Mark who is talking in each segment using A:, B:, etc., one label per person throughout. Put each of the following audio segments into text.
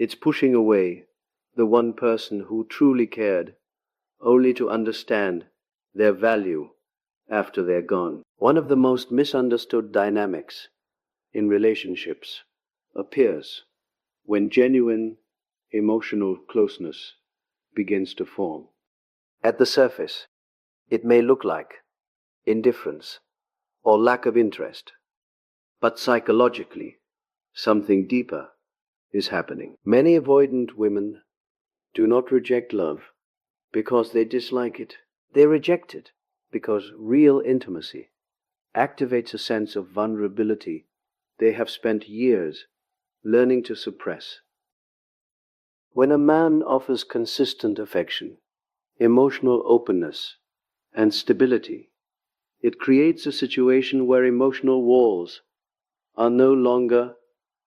A: It's pushing away the one person who truly cared, only to understand their value after they're gone. One of the most misunderstood dynamics in relationships appears when genuine emotional closeness begins to form. At the surface, it may look like indifference or lack of interest, but psychologically, something deeper is happening. Many avoidant women do not reject love because they dislike it. They reject it because real intimacy activates a sense of vulnerability they have spent years learning to suppress. When a man offers consistent affection, emotional openness, and stability, it creates a situation where emotional walls are no longer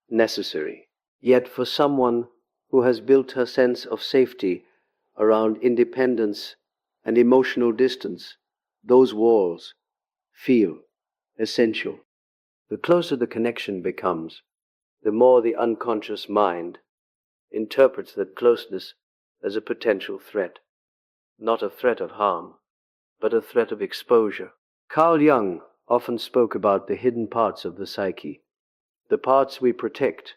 A: necessary. Yet for someone who has built her sense of safety around independence and emotional distance, those walls feel essential. The closer the connection becomes, the more the unconscious mind interprets that closeness as a potential threat. Not a threat of harm, but a threat of exposure. Carl Jung often spoke about the hidden parts of the psyche, the parts we protect,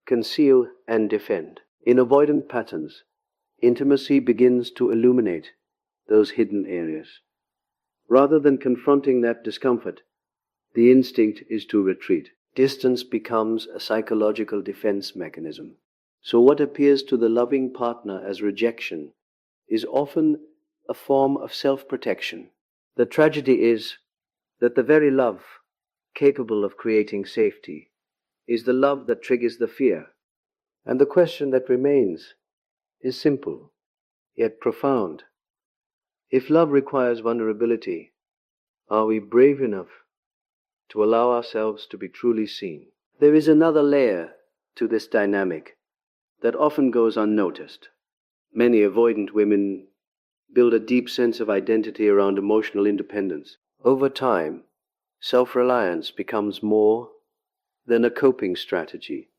A: conceal, and defend. In avoidant patterns, intimacy begins to illuminate those hidden areas. Rather than confronting that discomfort, the instinct is to retreat. Distance becomes a psychological defense mechanism. So what appears to the loving partner as rejection is often a form of self-protection. The tragedy is that the very love capable of creating safety is the love that triggers the fear. And the question that remains is simple, yet profound. If love requires vulnerability, are we brave enough to allow ourselves to be truly seen? There is another layer to this dynamic that often goes unnoticed. Many avoidant women build a deep sense of identity around emotional independence. Over time, self-reliance becomes more than a coping strategy.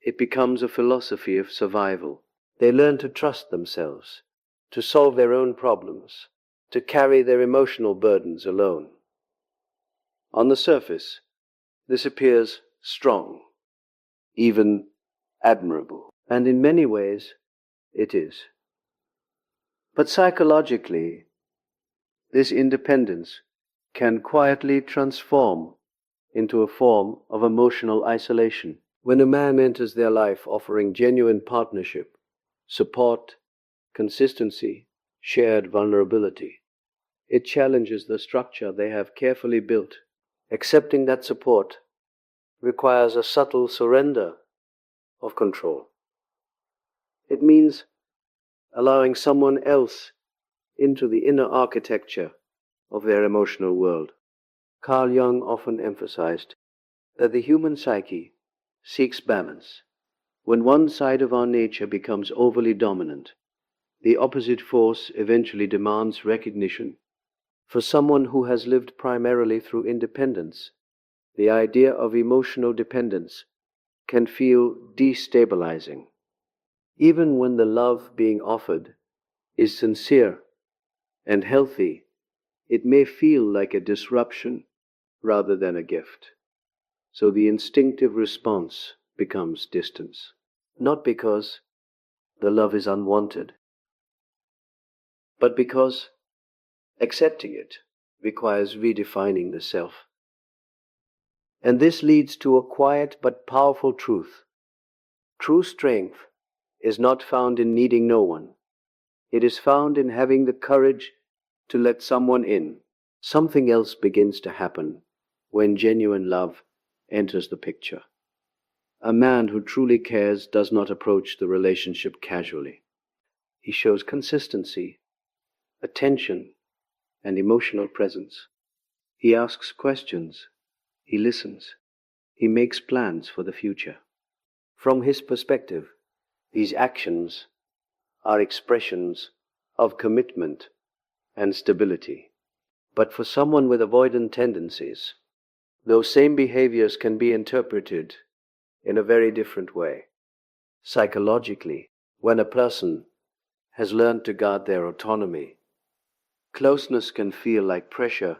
A: It becomes a philosophy of survival. They learn to trust themselves, to solve their own problems, to carry their emotional burdens alone. On the surface, this appears strong, even admirable, and in many ways it is. But psychologically, this independence can quietly transform into a form of emotional isolation. When a man enters their life offering genuine partnership, support, consistency, shared vulnerability, it challenges the structure they have carefully built. Accepting that support requires a subtle surrender of control. It means allowing someone else into the inner architecture of their emotional world. Carl Jung often emphasized that the human psyche seeks balance. When one side of our nature becomes overly dominant, the opposite force eventually demands recognition. For someone who has lived primarily through independence, the idea of emotional dependence can feel destabilizing. Even when the love being offered is sincere and healthy, it may feel like a disruption rather than a gift. So the instinctive response becomes distance. Not because the love is unwanted, but because accepting it requires redefining the self. And this leads to a quiet but powerful truth. True strength is not found in needing no one. It is found in having the courage to let someone in. Something else begins to happen when genuine love enters the picture. A man who truly cares does not approach the relationship casually. He shows consistency, attention, and emotional presence. He asks questions. He listens. He makes plans for the future. From his perspective, these actions are expressions of commitment and stability. But for someone with avoidant tendencies, those same behaviors can be interpreted in a very different way. Psychologically, when a person has learned to guard their autonomy, closeness can feel like pressure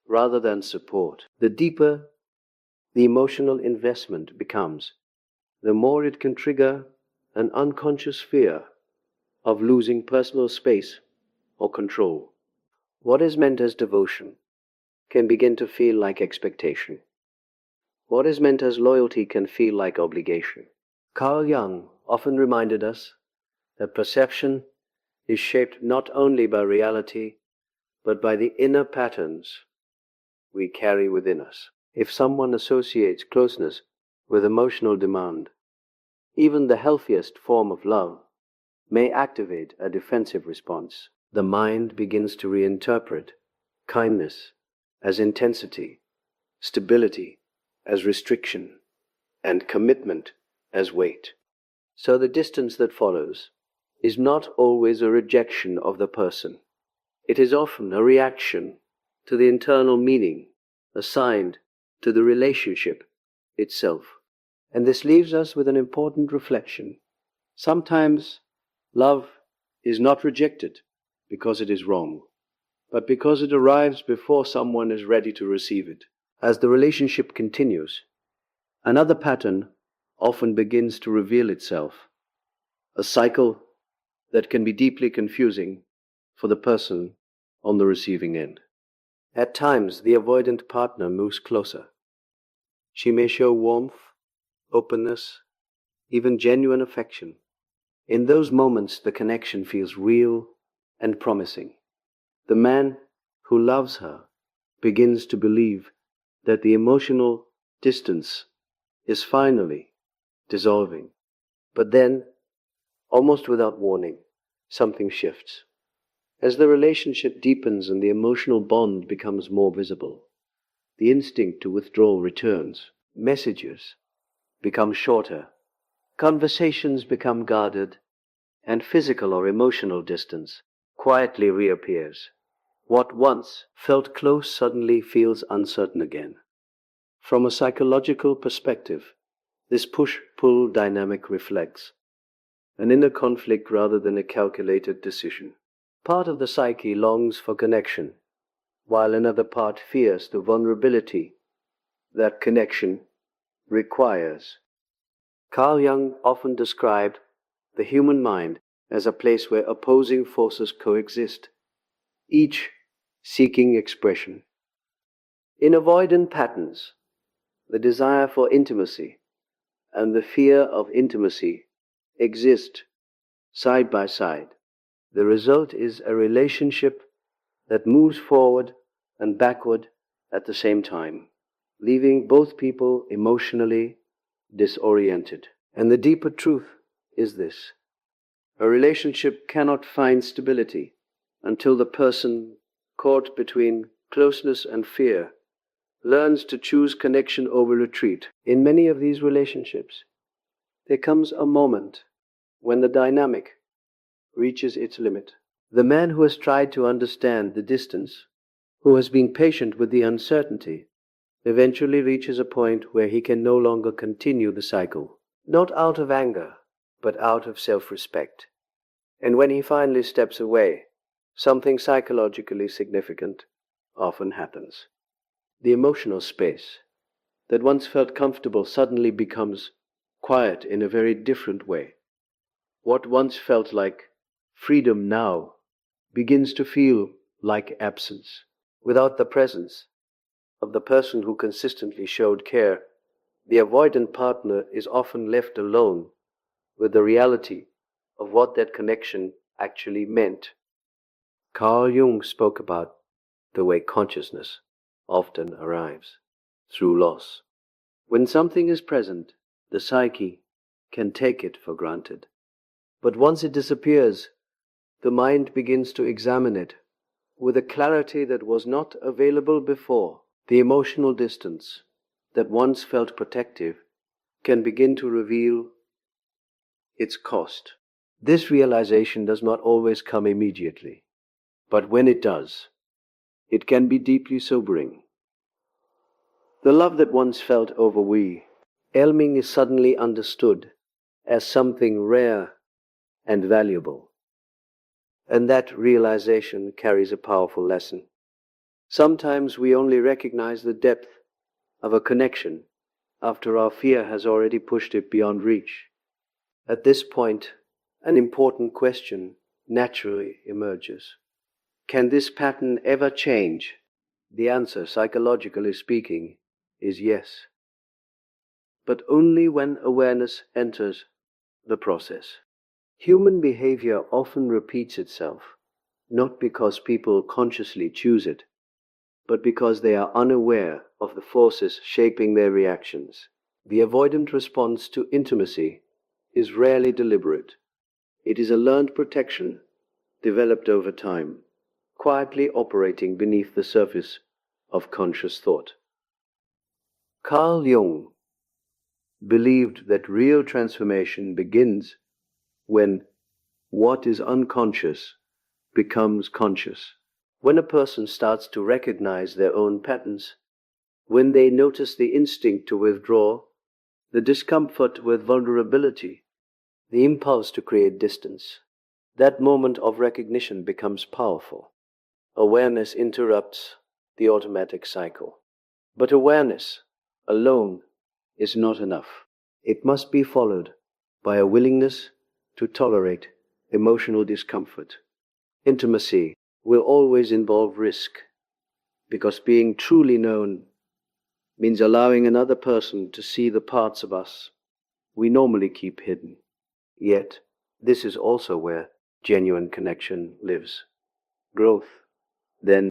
A: rather than support. The deeper the emotional investment becomes, the more it can trigger an unconscious fear of losing personal space or control. What is meant as devotion can begin to feel like expectation. What is meant as loyalty can feel like obligation. Carl Jung often reminded us that perception is shaped not only by reality, but by the inner patterns we carry within us. If someone associates closeness with emotional demand, even the healthiest form of love may activate a defensive response. The mind begins to reinterpret kindness as intensity, stability as restriction, and commitment as weight. So the distance that follows is not always a rejection of the person. It is often a reaction to the internal meaning assigned to the relationship itself. And this leaves us with an important reflection. Sometimes love is not rejected because it is wrong, but because it arrives before someone is ready to receive it. As the relationship continues, another pattern often begins to reveal itself, a cycle that can be deeply confusing for the person on the receiving end. At times, the avoidant partner moves closer. She may show warmth, openness, even genuine affection. In those moments, the connection feels real and promising. The man who loves her begins to believe that the emotional distance is finally dissolving. But then, almost without warning, something shifts. As the relationship deepens and the emotional bond becomes more visible, the instinct to withdraw returns. Messages become shorter, conversations become guarded, and physical or emotional distance quietly reappears. What once felt close suddenly feels uncertain again. From a psychological perspective, this push-pull dynamic reflects an inner conflict rather than a calculated decision. Part of the psyche longs for connection, while another part fears the vulnerability that connection requires. Carl Jung often described the human mind as a place where opposing forces coexist, each seeking expression. In avoidant patterns, the desire for intimacy and the fear of intimacy exist side by side. The result is a relationship that moves forward and backward at the same time, leaving both people emotionally disoriented. And the deeper truth is this: a relationship cannot find stability until the person caught between closeness and fear learns to choose connection over retreat. In many of these relationships, there comes a moment when the dynamic reaches its limit. The man who has tried to understand the distance, who has been patient with the uncertainty, eventually reaches a point where he can no longer continue the cycle, not out of anger, but out of self-respect. And when he finally steps away, something psychologically significant often happens. The emotional space that once felt comfortable suddenly becomes quiet in a very different way. What once felt like freedom now begins to feel like absence. Without the presence of the person who consistently showed care, the avoidant partner is often left alone with the reality of what that connection actually meant. Carl Jung spoke about the way consciousness often arrives through loss. When something is present, the psyche can take it for granted. But once it disappears, the mind begins to examine it with a clarity that was not available before. The emotional distance that once felt protective can begin to reveal its cost. This realization does not always come immediately, but when it does, it can be deeply sobering. The love that once felt overwhelming is suddenly understood as something rare and valuable. And that realization carries a powerful lesson. Sometimes we only recognize the depth of a connection after our fear has already pushed it beyond reach. At this point, an important question naturally emerges. Can this pattern ever change? The answer, psychologically speaking, is yes. But only when awareness enters the process. Human behavior often repeats itself, not because people consciously choose it, but because they are unaware of the forces shaping their reactions. The avoidant response to intimacy is rarely deliberate. It is a learned protection developed over time, quietly operating beneath the surface of conscious thought. Carl Jung believed that real transformation begins when what is unconscious becomes conscious. When a person starts to recognize their own patterns, when they notice the instinct to withdraw, the discomfort with vulnerability, the impulse to create distance, that moment of recognition becomes powerful. Awareness interrupts the automatic cycle. But awareness alone is not enough. It must be followed by a willingness to tolerate emotional discomfort. Intimacy will always involve risk, because being truly known means allowing another person to see the parts of us we normally keep hidden. Yet, this is also where genuine connection lives. Growth, then,